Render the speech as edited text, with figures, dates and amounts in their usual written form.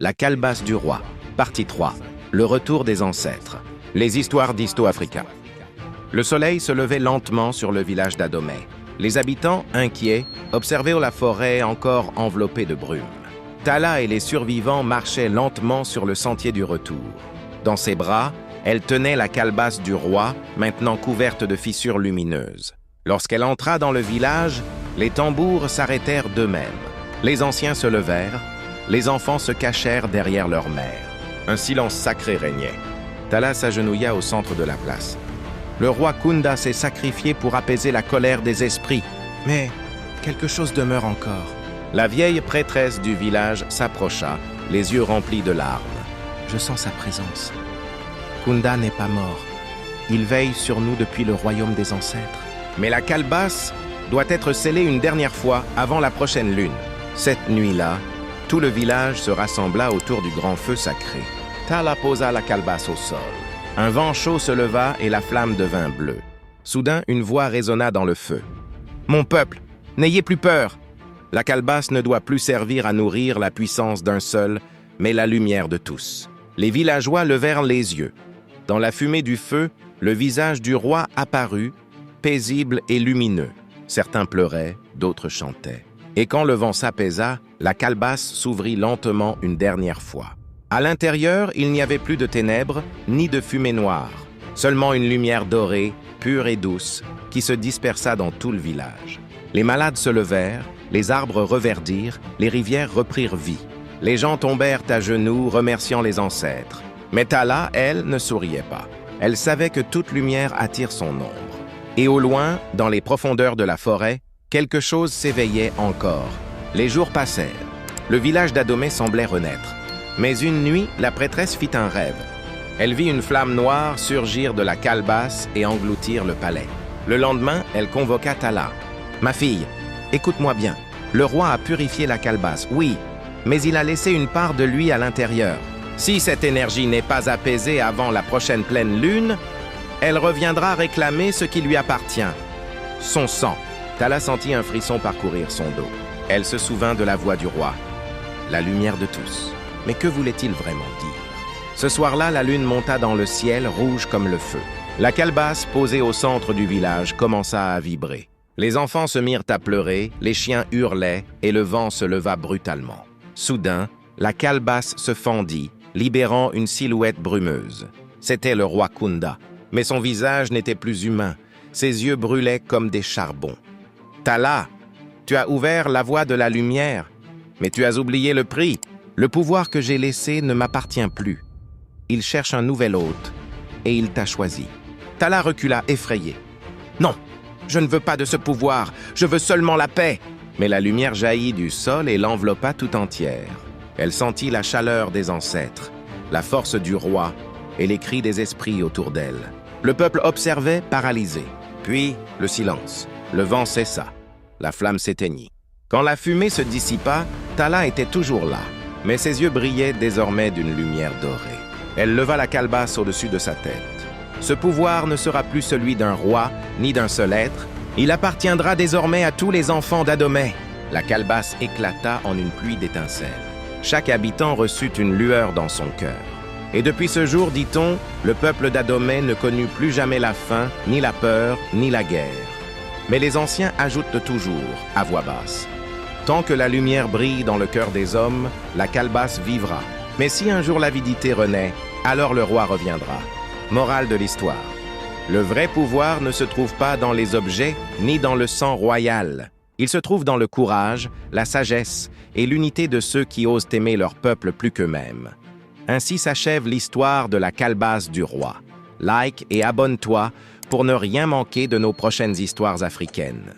La calebasse du roi, partie 3. Le retour des ancêtres. Les histoires d'Histo-Africa. Le soleil se levait lentement sur le village d'Adomé. Les habitants, inquiets, observaient la forêt encore enveloppée de brume. Tala et les survivants marchaient lentement sur le sentier du retour. Dans ses bras, elle tenait la calebasse du roi, maintenant couverte de fissures lumineuses. Lorsqu'elle entra dans le village, les tambours s'arrêtèrent d'eux-mêmes. Les anciens se levèrent, les enfants se cachèrent derrière leur mère. Un silence sacré régnait. Tala s'agenouilla au centre de la place. Le roi Kunda s'est sacrifié pour apaiser la colère des esprits. Mais quelque chose demeure encore. La vieille prêtresse du village s'approcha, les yeux remplis de larmes. Je sens sa présence. Kunda n'est pas mort. Il veille sur nous depuis le royaume des ancêtres. Mais la calebasse doit être scellée une dernière fois avant la prochaine lune. Cette nuit-là, tout le village se rassembla autour du grand feu sacré. Tala posa la calebasse au sol. Un vent chaud se leva et la flamme devint bleue. Soudain, une voix résonna dans le feu. « Mon peuple, n'ayez plus peur !» La calebasse ne doit plus servir à nourrir la puissance d'un seul, mais la lumière de tous. Les villageois levèrent les yeux. Dans la fumée du feu, le visage du roi apparut, paisible et lumineux. Certains pleuraient, d'autres chantaient. Et quand le vent s'apaisa, la calebasse s'ouvrit lentement une dernière fois. À l'intérieur, il n'y avait plus de ténèbres, ni de fumée noire. Seulement une lumière dorée, pure et douce, qui se dispersa dans tout le village. Les malades se levèrent, les arbres reverdirent, les rivières reprirent vie. Les gens tombèrent à genoux, remerciant les ancêtres. Mais Tala, elle, ne souriait pas. Elle savait que toute lumière attire son ombre. Et au loin, dans les profondeurs de la forêt, quelque chose s'éveillait encore. Les jours passèrent. Le village d'Adomé semblait renaître. Mais une nuit, la prêtresse fit un rêve. Elle vit une flamme noire surgir de la calebasse et engloutir le palais. Le lendemain, elle convoqua Tala. « Ma fille, écoute-moi bien. Le roi a purifié la calebasse, oui, mais il a laissé une part de lui à l'intérieur. Si cette énergie n'est pas apaisée avant la prochaine pleine lune, elle reviendra réclamer ce qui lui appartient. Son sang. » Tala sentit un frisson parcourir son dos. Elle se souvint de la voix du roi. La lumière de tous. Mais que voulait-il vraiment dire? Ce soir-là, la lune monta dans le ciel, rouge comme le feu. La calebasse, posée au centre du village, commença à vibrer. Les enfants se mirent à pleurer, les chiens hurlaient et le vent se leva brutalement. Soudain, la calebasse se fendit, libérant une silhouette brumeuse. C'était le roi Kunda, mais son visage n'était plus humain. Ses yeux brûlaient comme des charbons. « Tala, tu as ouvert la voie de la lumière, mais tu as oublié le prix. Le pouvoir que j'ai laissé ne m'appartient plus. Il cherche un nouvel hôte, et il t'a choisi. » Tala recula, effrayé. « Non, je ne veux pas de ce pouvoir, je veux seulement la paix. » Mais la lumière jaillit du sol et l'enveloppa tout entière. Elle sentit la chaleur des ancêtres, la force du roi et les cris des esprits autour d'elle. Le peuple observait, paralysé. Puis, le silence. Le vent cessa. La flamme s'éteignit. Quand la fumée se dissipa, Tala était toujours là, mais ses yeux brillaient désormais d'une lumière dorée. Elle leva la calebasse au-dessus de sa tête. Ce pouvoir ne sera plus celui d'un roi, ni d'un seul être. Il appartiendra désormais à tous les enfants d'Adomé. La calebasse éclata en une pluie d'étincelles. Chaque habitant reçut une lueur dans son cœur. Et depuis ce jour, dit-on, le peuple d'Adomé ne connut plus jamais la faim, ni la peur, ni la guerre. Mais les anciens ajoutent toujours, à voix basse. Tant que la lumière brille dans le cœur des hommes, la calebasse vivra. Mais si un jour l'avidité renaît, alors le roi reviendra. Morale de l'histoire. Le vrai pouvoir ne se trouve pas dans les objets, ni dans le sang royal. Il se trouve dans le courage, la sagesse et l'unité de ceux qui osent aimer leur peuple plus qu'eux-mêmes. Ainsi s'achève l'histoire de la calebasse du roi. Like et abonne-toi pour ne rien manquer de nos prochaines histoires africaines.